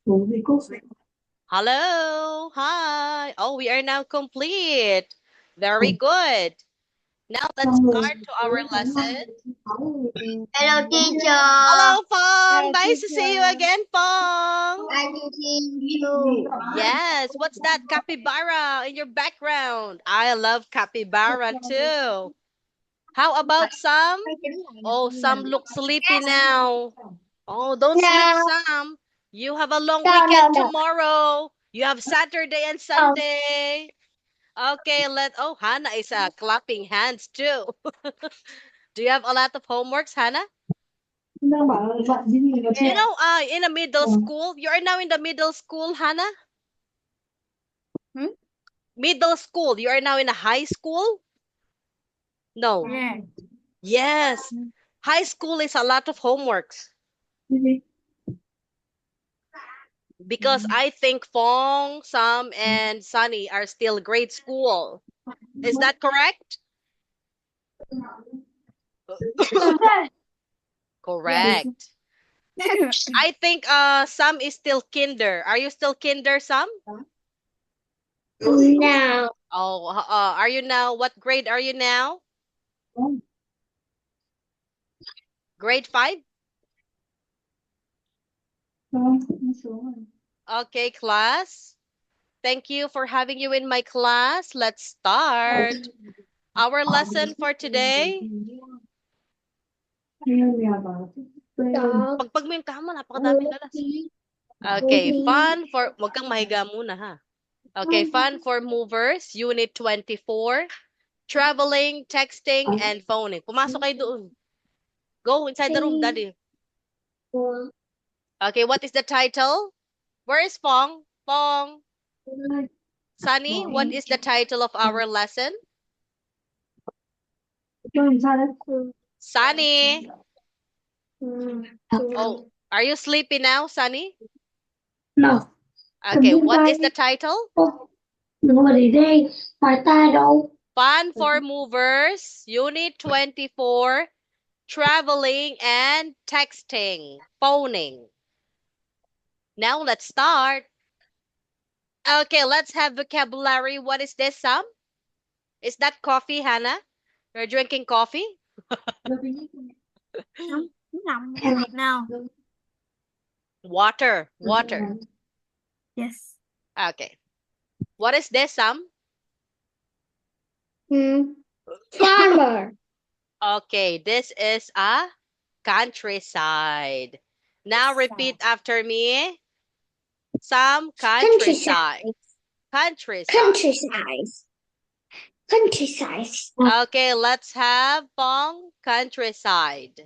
Hello. Hi. Oh, we are now complete. Very good. Now let's start to our lesson. Hello, teacher. Hello, Pong. Hello, Nice to see you teacher. again, Pong. Nice to see you. Yes. What's that capybara in your background? I love capybara too. How about Sam? Oh, Sam looks sleepy now. Oh, don't sleep, No, Sam. You have a long no, weekend no. tomorrow. You have Saturday and Oh, Sunday. Okay, oh, Hannah is clapping hands too. Do you have a lot of homeworks, Hannah? You yes. know, in a middle school, you are now in the middle school, Hannah? Hmm? Middle school, you are now in a high school? No. Yes. Yes. High school is a lot of homeworks because I think Fong, Sam, and Sunny are still grade school. Is that correct? Yes. Correct. I think Sam is still kinder. Are you still kinder, Sam? No. Oh, are you now? What grade are you now? Grade 5? Okay, class. Thank you for having you in my class. Let's start our lesson for today. Pagpag mo yung kama, napakadaming galas. Okay, wag kang mahiga muna ha. Okay, fun for movers, unit 24, traveling, texting, and phoning. Pumasok kayo doon. Go inside the room, daddy. Okay, what is the title? Where is Pong? Pong. Sunny, what is the title of our lesson? Sunny. Oh, are you sleepy now, Sunny? No. Okay, what is the title? Ngồi đây, hỏi ta đâu? Fun for movers, unit 24, traveling and texting, phoning. Now let's start. Okay, let's have vocabulary. What is this, Sam? Is that coffee, Hannah? You're drinking coffee? No. Water, water. Yes. Okay. What is this, Sam? Farmer. Okay, this is a countryside. Now repeat after me. Some countryside. Countryside. Countryside. Countryside. Okay, let's have Pong countryside.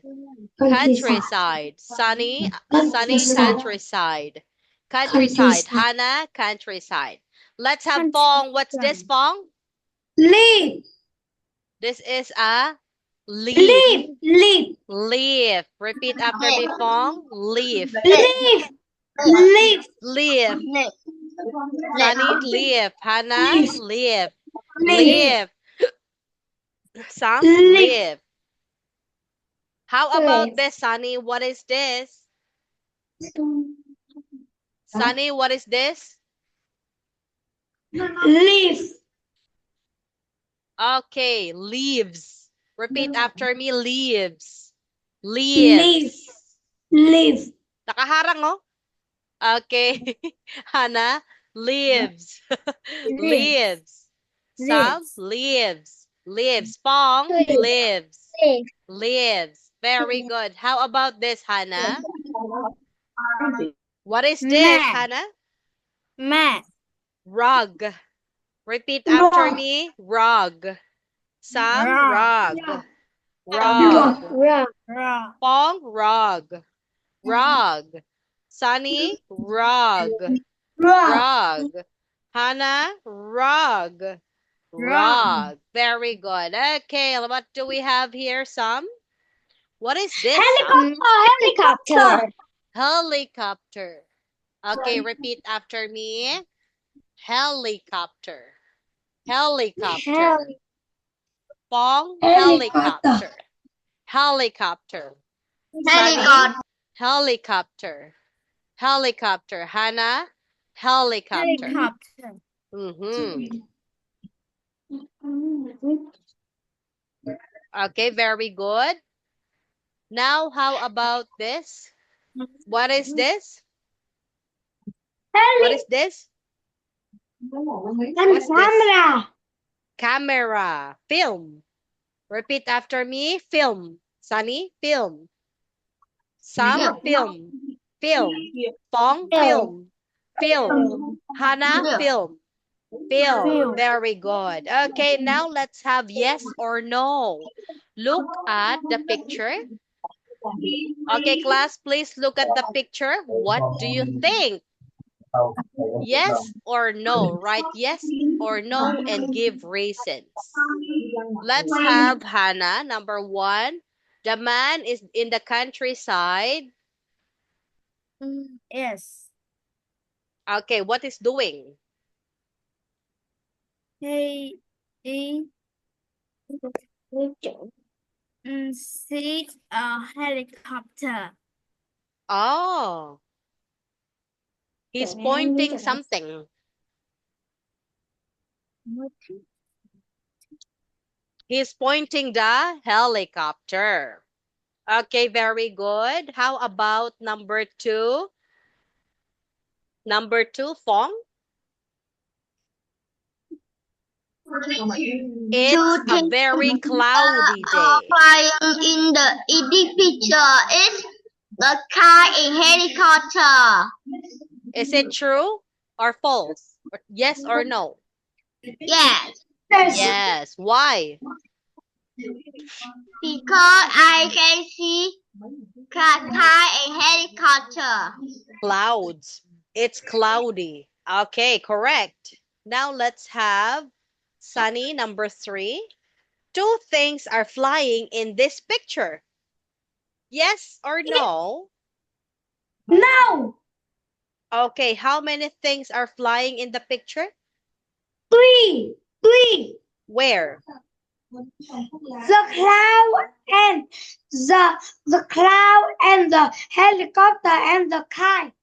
Countryside. Sunny countryside. Countryside. Hannah countryside. Let's have Pong. What's this, Pong? Leaf. This is a leaf. Leaf. Leaf. Leaf. Repeat after me, Pong. Leaf. Leaf. Leaf. Leaf. Sunny, leaf. Hannah, leaf. Leaf. Leaf. Sam, Leaf. leaf. How about this, Sunny? What is this? Sunny, what is this? Leaf. Okay, leaves. Repeat after me, leaves. Leaves. Leaf. Nakaharang, oh. Okay. Hannah, leaves. Leaves. Sam, leaves. Leaves. Pong, leaves. Leaves. Very good. How about this, Hannah? What is this, Hannah? Mat. Rug. Repeat after me. Rug. Sam, rug. Rug. Pong, rug. Rug. Sunny, rug. Rug. Hannah, rug. Rug. Very good. Okay, what do we have here, Sam? What is this? Helicopter. Helicopter. Okay, repeat after me. Helicopter. Helicopter. Pong, helicopter. Helicopter. Sunny, helicopter. Helicopter. Hannah, helicopter. Helicopter. Mm-hmm. Okay, very good. Now, how about this? What is this? What is this? What's this? Camera. Camera. Film. Repeat after me. Film. Sunny, film. Sam, film. Film. Pong, film. Film. Hannah, film. Film. Very good. Okay, now let's have yes or no. Look at the picture. Okay, class, please look at the picture. What do you think? Yes or no? Write yes or no and give reasons. Let's have Hannah, number 1. The man is in the countryside. Yes. Okay, what is doing? He sees a helicopter. Oh, he's pointing something. He's pointing the helicopter. Okay, very good. How about number 2? Number 2, Fong? It's a very cloudy day. Flying in the picture is the car in helicopter. Is it true or false? Yes or no? Yes, Yes. Why? because I can see car in helicopter. Clouds. It's cloudy. Okay, correct. Now let's have Sunny, number 3. 2 things are flying in this picture. Yes or no? No. Okay, how many things are flying in the picture? 3. Where? The cloud and the cloud and the helicopter and the kite.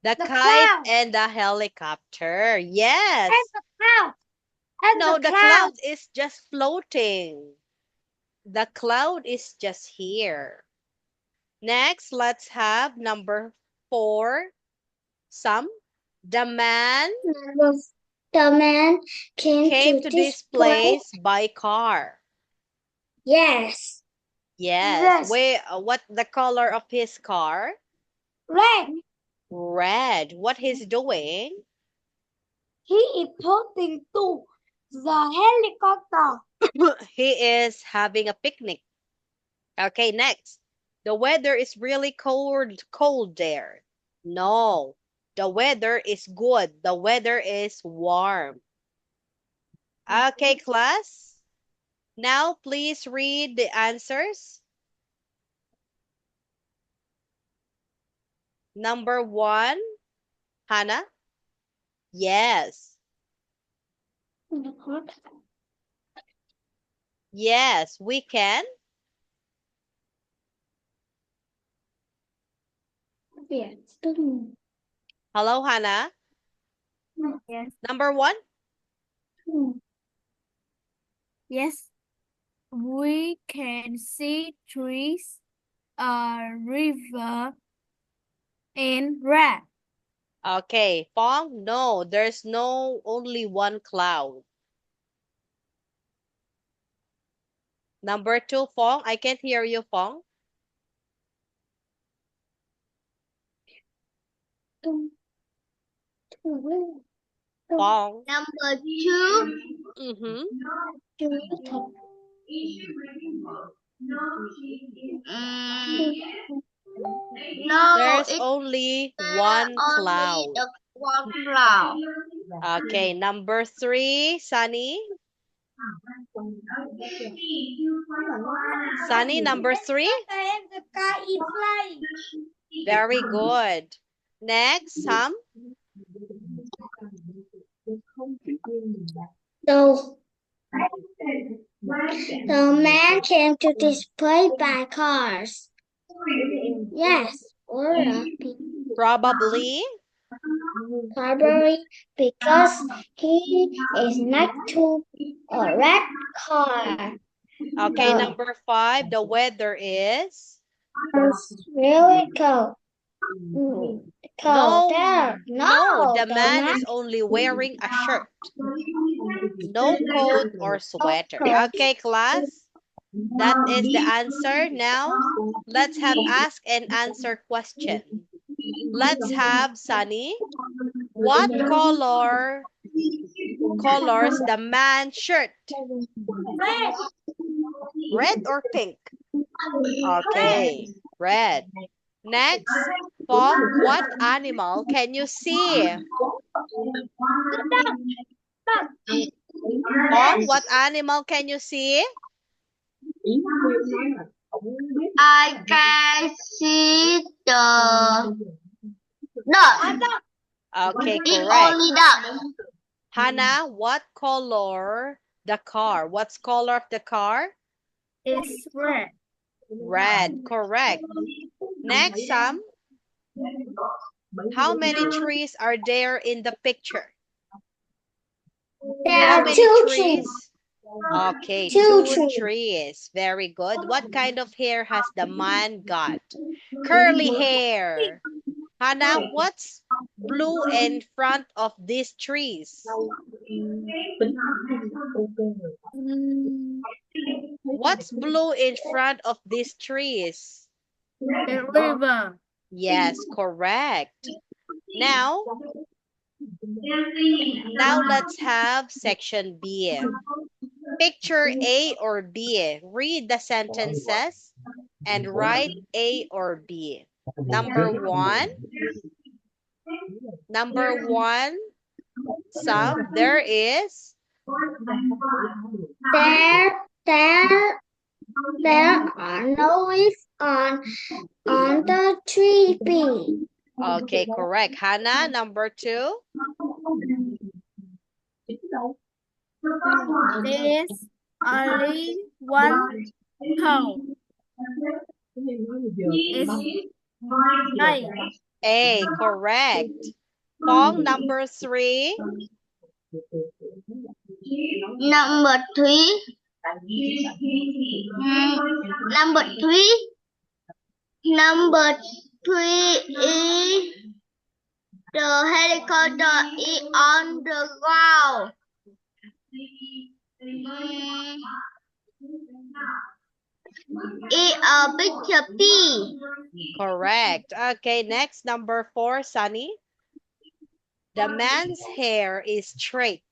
The The kite cloud. and the helicopter. Yes. And the cloud. And No, the the cloud is just floating. The cloud is just here. Next, let's have number 4. Sam. The man came to this place by car. Yes. Yes. What the color of his car? Red. Red. What he's doing? He is pointing to the helicopter. He is having a picnic. Okay, next. The weather is really cold there. No, the weather is good. The weather is warm. Okay, class. Now, please read the answers. Number 1, Hannah. Yes. Yes, we can. Hello, Hannah. Yes. Number 1. Yes. We can see trees, a river, and red. Okay, Fong, no, there's only one cloud. Number 2, Fong, I can't hear you, Fong. Fong. Number 2. Mm-hmm. No, There's it's only one cloud. only the one cloud. Okay, number 3, Sunny. Sunny, number 3. And the car is flying. Very good. Next, Sam. The man came to this place by cars. Yes. Or Probably. Probably because he is next to a red car. Okay, The- number 5, the weather is? It's really cold. Cold there. No, the The man man is only wearing a shirt. No coat or sweater. Okay, class. That is the answer. Now, let's have ask and answer question. Let's have Sunny. What colors the man's shirt? Red or pink? Okay, red. Next, Pong, what animal can you see? Pong, what animal can you see? I can see the duck. Okay, It's correct. only duck. Hannah, what color the car? What's color of the car? It's red. Red, correct. Next, Sam, how many trees are there in the picture? There How are many two trees? Okay, Two two trees. trees. Very good. What kind of hair has the man got? Curly hair. Hannah, what's blue in front of these trees? Mm, What's blue in front of these trees? the river. Yes, correct. Now let's have section B. Picture A or B. Read the sentences and write A or B. Number one, Sam, there is There are no leaves on the tree. okay, correct. Hannah, number 2. There's only one cow. It's right. A, correct. Pong, number 3. Number 3. Number 3. Number 3 is the helicopter is on the ground. It's a picture B. Correct. Okay, next, number 4, Sunny. The man's hair is straight.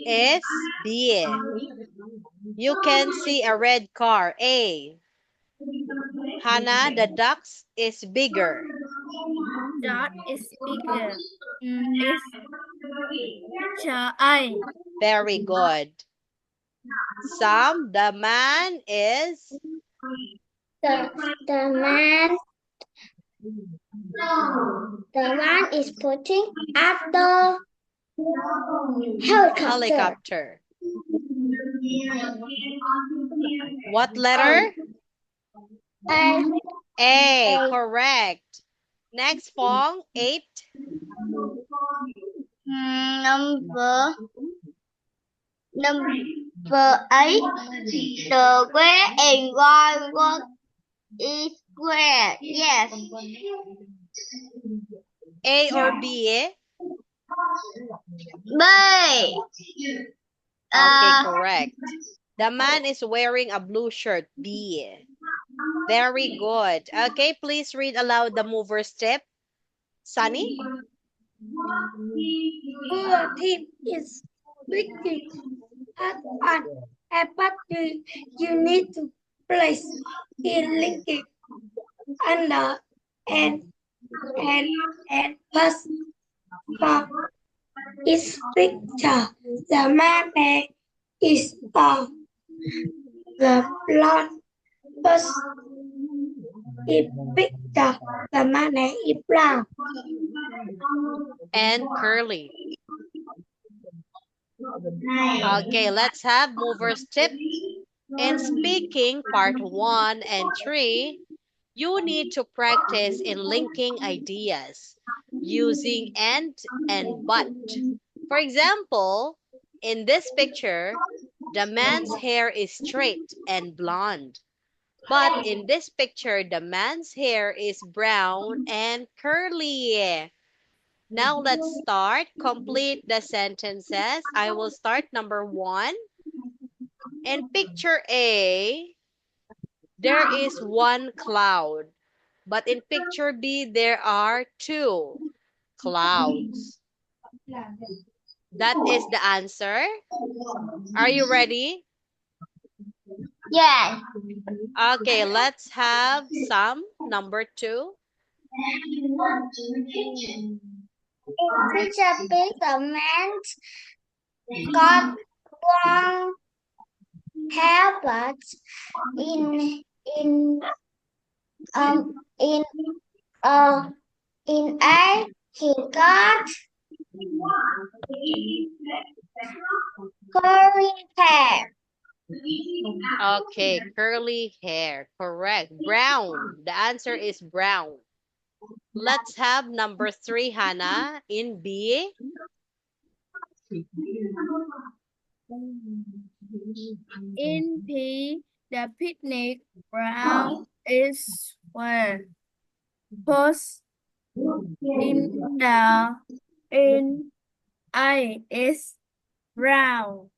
Is B. You can see a red car. A. Hannah, the ducks is bigger. That is bigger. It's picture I. Very good. Sam, the man is The man is putting up the helicopter. What letter? A, correct. Next, Pong, 8. Number 8. The red and white one is square. Yes. A or B? B. Okay, correct. The man is wearing a blue shirt. B. Very good. Okay, please read aloud the mover's tip. Sunny? The tip is wicked. But you need to place it liquid under and pass for its picture. The man is the blonde bus. It picture the man is brown. And curly. Okay, let's have mover's tip. In speaking part 1 and 3, you need to practice in linking ideas using and but. For example, in this picture, the man's hair is straight and blonde. But in this picture, the man's hair is brown and curly. Now let's start. Complete the sentences. I will start number 1. In picture A, there is one cloud. But in picture B, there are 2 clouds. That is the answer. Are you ready? Yes. Okay, let's have some. Number 2. In picture B, the man got long hair, but in in um in in A he got curly hair. Okay, curly hair. Correct. Brown. The answer is brown. Let's have number 3, Hannah. In B. In P, the picnic ground is where. Post in I is brown.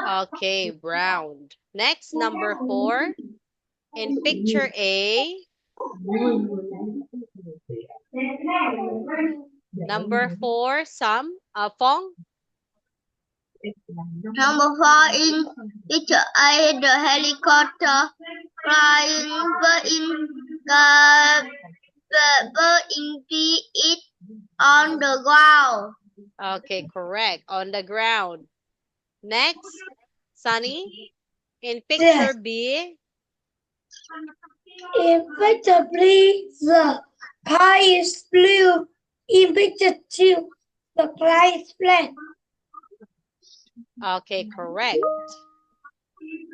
Okay, brown. Next, number 4. In picture A. Number 4, some. Fong. Number 4, in picture A, the helicopter flying, but in B, it on the ground. Okay, correct. On the ground. Next, Sunny. In picture B. In picture B, the sky is blue. In picture 2, the sky is black. Okay, correct.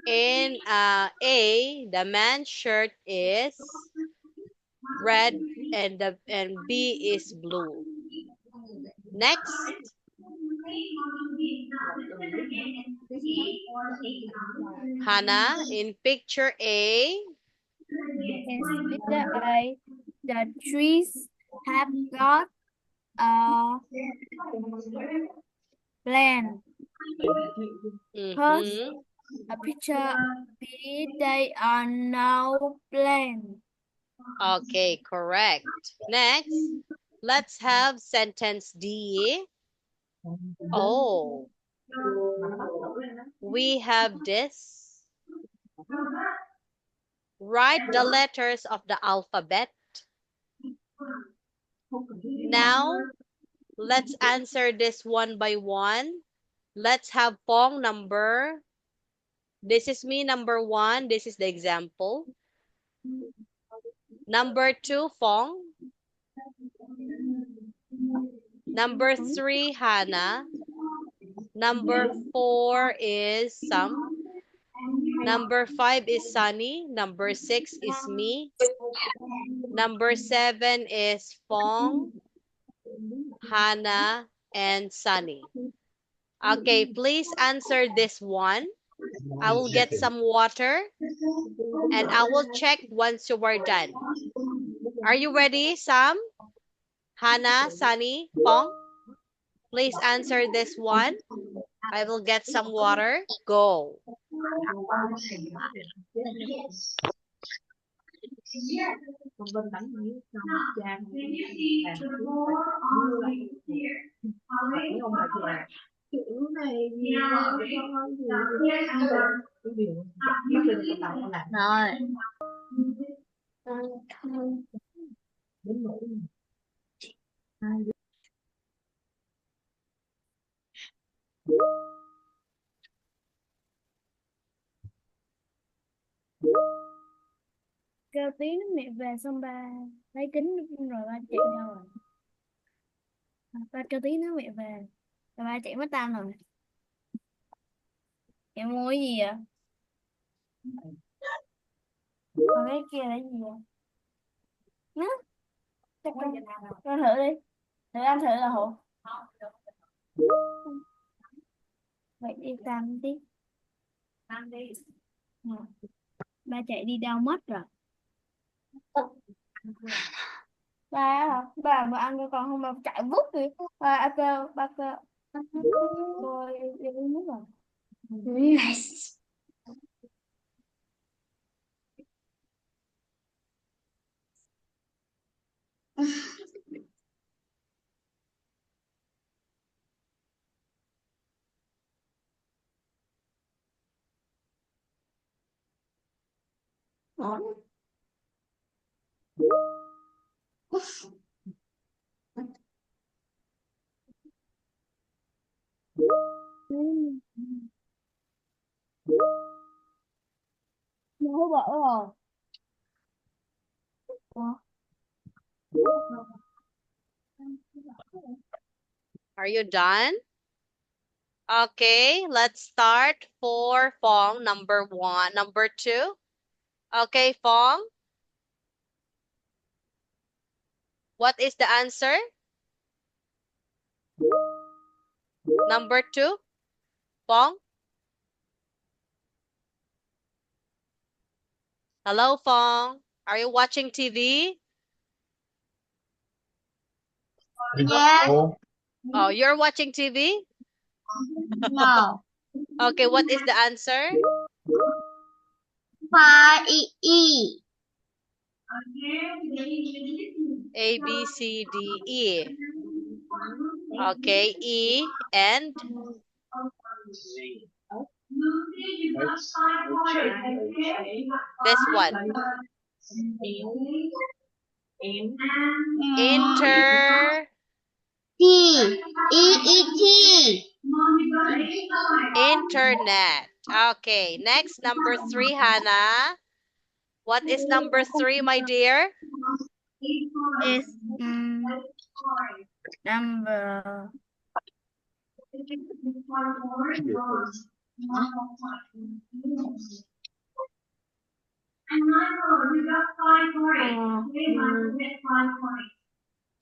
In A, the man's shirt is red and B is blue. Next, Hannah, in picture A. In picture A, the trees have got a plan. First, Mhm. a picture B, they are now plain. Okay, correct. Next, let's have sentence D. Oh, we have this. Write the letters of the alphabet. Now, let's answer this one by one. Let's have Pong number. This is me, number 1. This is the example. Number 2, Fong. Number 3, Hannah. Number 4 is Sam. Number 5 is Sunny. Number 6 is me. Number 7 is Fong, Hannah, and Sunny. Okay, please answer this one. I will get some water and I will check once you are done. Are you ready, Sam? Hannah, Sunny, Fong? Please answer this one. I will get some water. Go. Kêu tí nó mẹ về xong ba lấy kính rồi ba chạy đâu rồi. Ba kêu tí nó mẹ về rồi ba chạy mất tam rồi. Em mua cái gì vậy? Còn cái kia là gì vậy? Nó. Chắc con thử đi. Thử ăn thử là hổ. Vậy đi làm đi. Ba chạy đi đâu mất rồi? Ba hả? Ba mà ăn cho con không mà chạy vút đi. Ba kêu, ba kêu. Rồi đi uống nước rồi. Nice. Nó bỏ rồi. Are you done? Okay, let's start for Fong, number 1. Number 2. Okay, Fong. What is the answer? Number 2. Fong? Hello, Fong. Are you watching TV? Yes. Oh, you're watching TV? No. Okay, what is the answer? 5E. A, B, C, D, E. Okay, E and this one. Inter. T. E-E-T. Internet. Okay, next, number 3, Hannah. What is number 3, my dear? Is number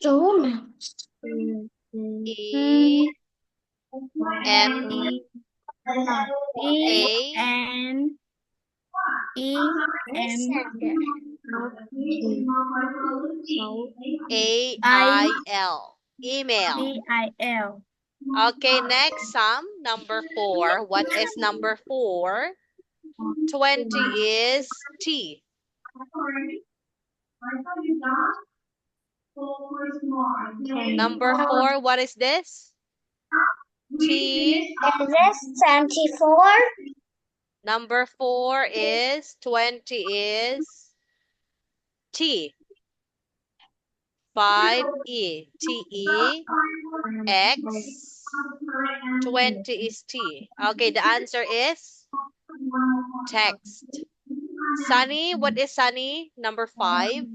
Số nào? E, N, E A, N E M A, I, L. Email. B I L. Okay, next, Sam, number 4. What is number 4? 20 is T. Number 4, what is this? T. Is this 24? Number 4 is 20 is T. 5E. T-E. X. 20 is T. Okay, the answer is text. Sunny, what is Sunny? Number 5.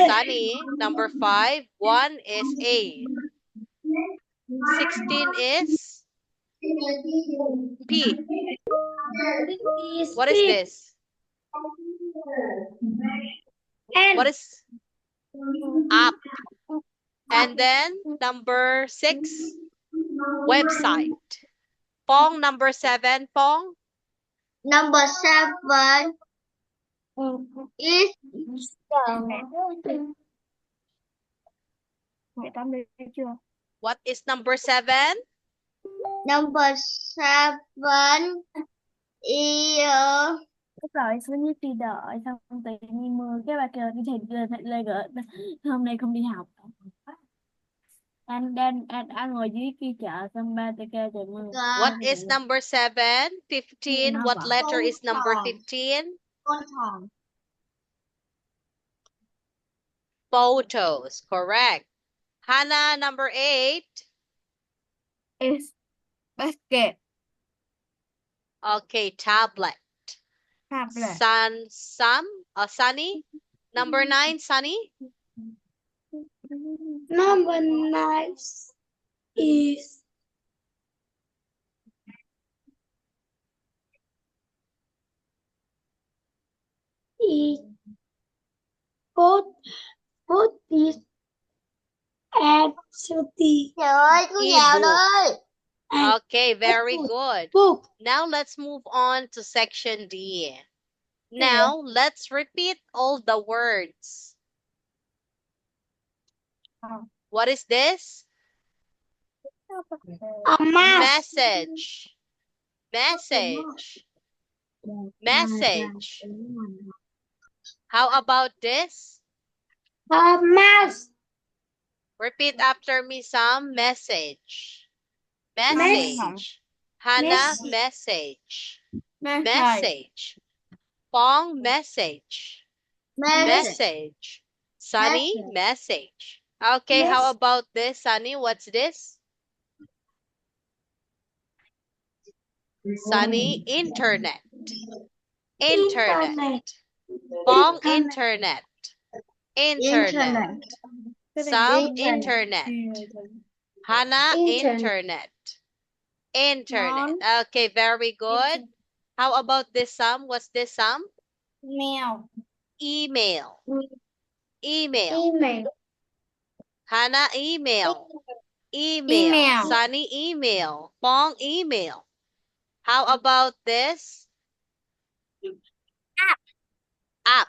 Sunny, number 5. 1 is A. 16 is P. What is this? N. What is app? And then number 6, website. Pong, number 7, Pong. Number 7 is Mẹ tắm đi chưa? What is number 7? number 7 is Rồi xuống dưới đi đợi xong tự nhiên mưa cái bà kêu đi thầy lên gỡ hôm nay không đi học. Anh ngồi dưới kia chợ xong ba tôi kêu trời mưa. What is number 7? 15. What letter is number 15? con thỏ. Photos. Correct. Hannah, number 8. Is basket. Okay, tablet. Tablet. Sunny. Number 9, Sunny. Number 9 is is put this at city Trời ơi, cô giàu Ebook. ơi. and Okay, very good. book. Now let's move on to section D. Now let's repeat all the words. What is this? A mask. Message. Message. Message. How about this? A mask. Repeat after me, Sam. Message. Message. Hannah, message. Message. Pong, message. Message. Sunny, message. Okay, how about this, Sunny? What's this? Sunny, internet. Internet. Pong, internet. Internet. Sam, internet. Hannah, internet. Internet. Okay, very good. How about this, Sam? What's this, Sam? Mèo. Email. Email. Email. Hannah, email. Email. Sunny, email. Pong, email. How about this? App.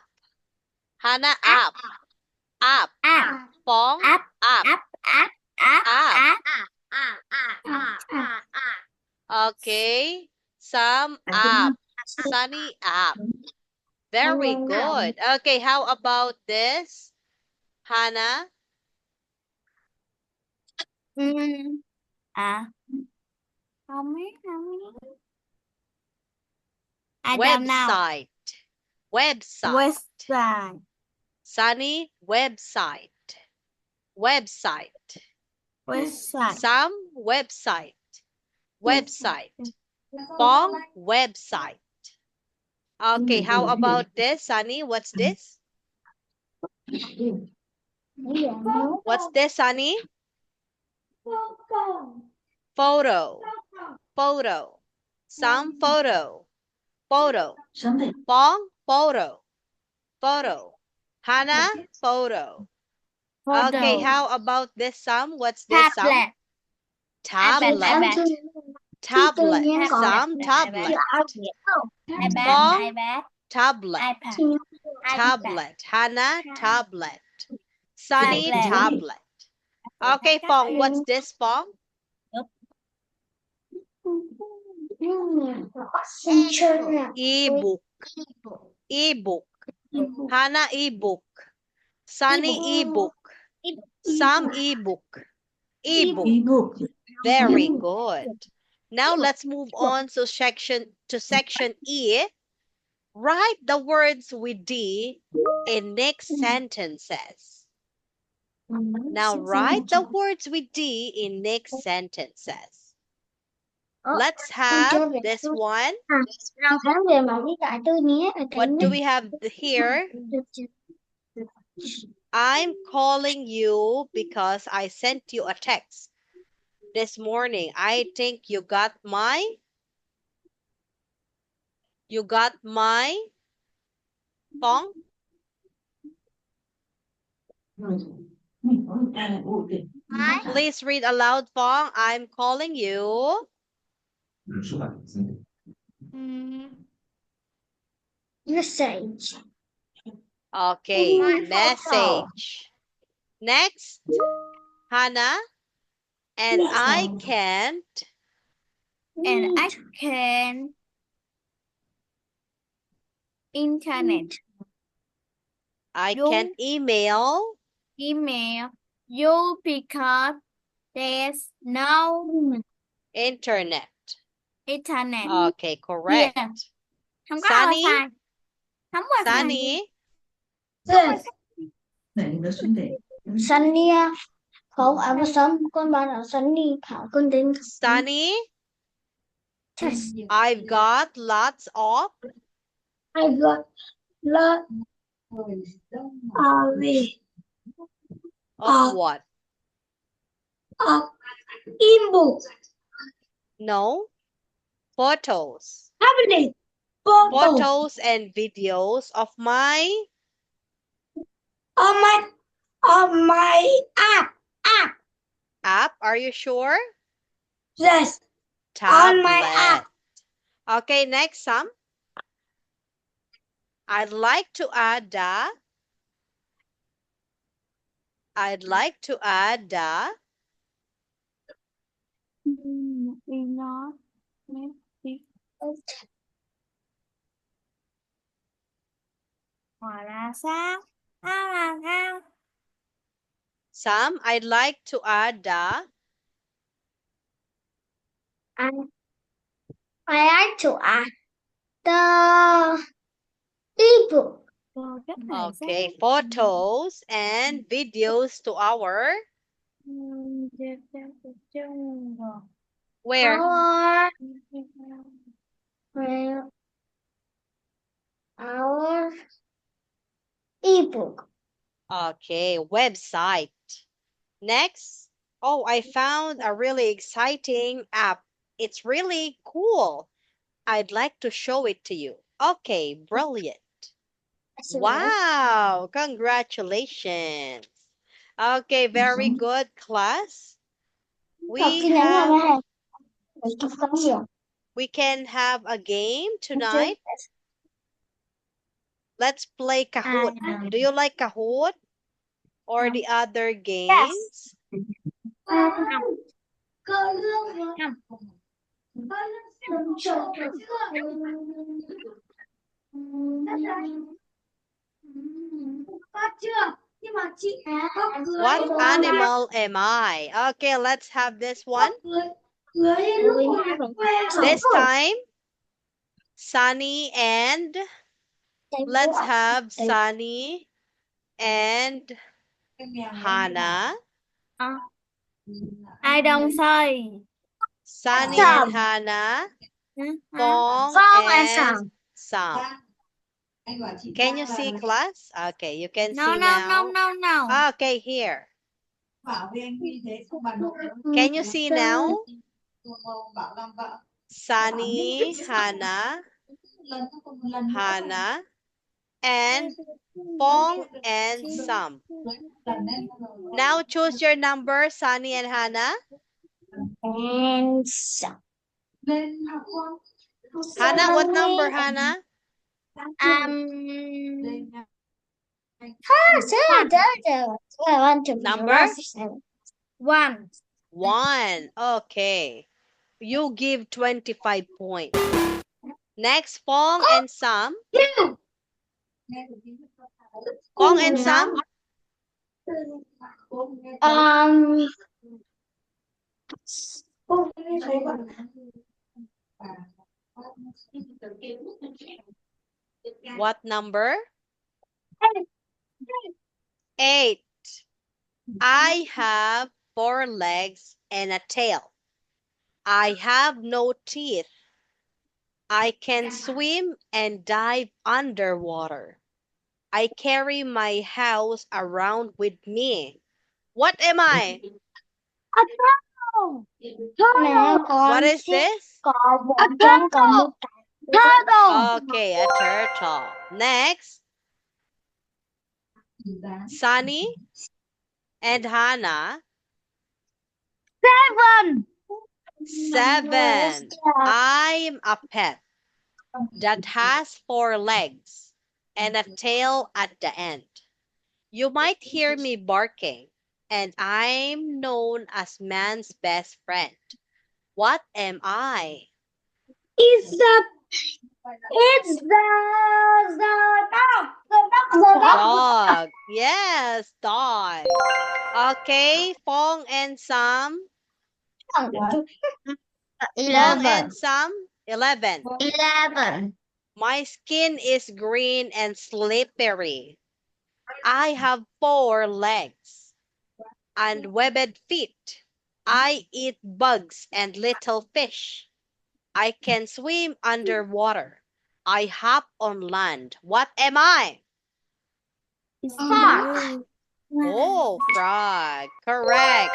Hannah, app. App. App. Pong, App. app. App. Okay. Some app. Sunny app. Very good. Okay, how about this? Hannah? Không biết. I don't know. Website. Website. Website. Sunny, website. Website. Website. Some, website. Website. Pong, website. Okay, how about this, Sunny? What's this? What's this, Sunny? Photo. Photo. Some, photo. Photo. Pong, photo. Photo. Hannah, photo. Okay, how about this, Sam? What's this, Sam? Tablet. Tablet. Tablet. Sam, tablet. Pong, iPad. tablet. iPad. Tablet. Hannah, tablet. Sunny, Tablet. tablet. Okay, Pong, what's this, Pong? Ebook. Ebook. Hannah, ebook. Sunny, ebook. Sam, ebook. Ebook. Very good. Now let's move on to section E. Write the words with D in next sentences. Now write the words with D in next sentences. Let's have this one. What do we have here? I'm calling you because I sent you a text this morning. I think you got my Pong? Please read aloud, Pong. I'm calling you. Message. Okay, message. Next, Hannah. And I can't. And I can internet. I can't email. Email you because there's no Internet. internet. Okay, correct. Yeah. Không có Sunny? wifi. Không có wifi. Sunny? Sunny không ai có sớm con bạn ở Sunny thảo con đến Sunny? I've got lots of. I got lot Of what? of ebook No. Photos. tablet Photo. Photos and videos of my On my app. app. Are you sure? Yes. On my Tablet. app. Okay, next Sam. I'd like to add the Enough. Hỏi là sao? Sao là sao? Sam, I'd like to add the I like to add the ebook. Rồi cách này okay, sao? photos and videos to our where? Our ebook. Okay, website. Next. Oh, I found a really exciting app. It's really cool. I'd like to show it to you. Okay, brilliant. Wow, congratulations. Okay, very good, class. We can have a game tonight. Let's play Kahoot. Do you like Kahoot or the other games? What animal am I? Okay, let's have this one. This time, Sunny and let's have Sunny and Hannah. Ai đông sơi? Sunny and Hannah. Phong and Sam. Can you see, class? Okay, you can see now. No. Okay, here. Can you see now? Sunny, Hannah, and Phong and Sam. Now choose your number, Sunny and Hannah. And so. Hannah, what number, Hannah? Number? 1. 1. Okay. You give 25 points. Next, Phong and Sam. Phong and Sam. What number? 8. I have 4 legs and a tail. I have no teeth. I can swim and dive underwater. I carry my house around with me. What am I? What is this? Okay, a turtle. Next. Sunny and Hannah. 7. I'm a pet that has 4 legs and a tail at the end. You might hear me barking, and I'm known as man's best friend. What am I? It's the Dog. Yes, dog. Okay, Phong and Sam. 11. Phong and Sam. 11. 11. My skin is green and slippery. I have 4 legs and webbed feet. I eat bugs and little fish. I can swim underwater. I hop on land. What am I? Frog. Oh, frog. Correct.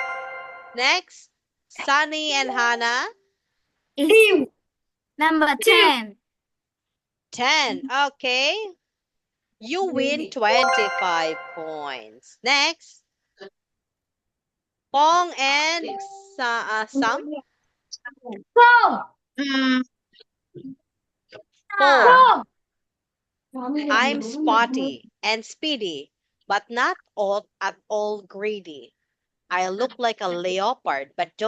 Next, Sunny and Hannah. Number 10. 10. Okay. You win 25 points. Next. Pong and Sam. 4. Mm, 4. 4. I'm spotty and speedy, but not all at all greedy. I look like a leopard, but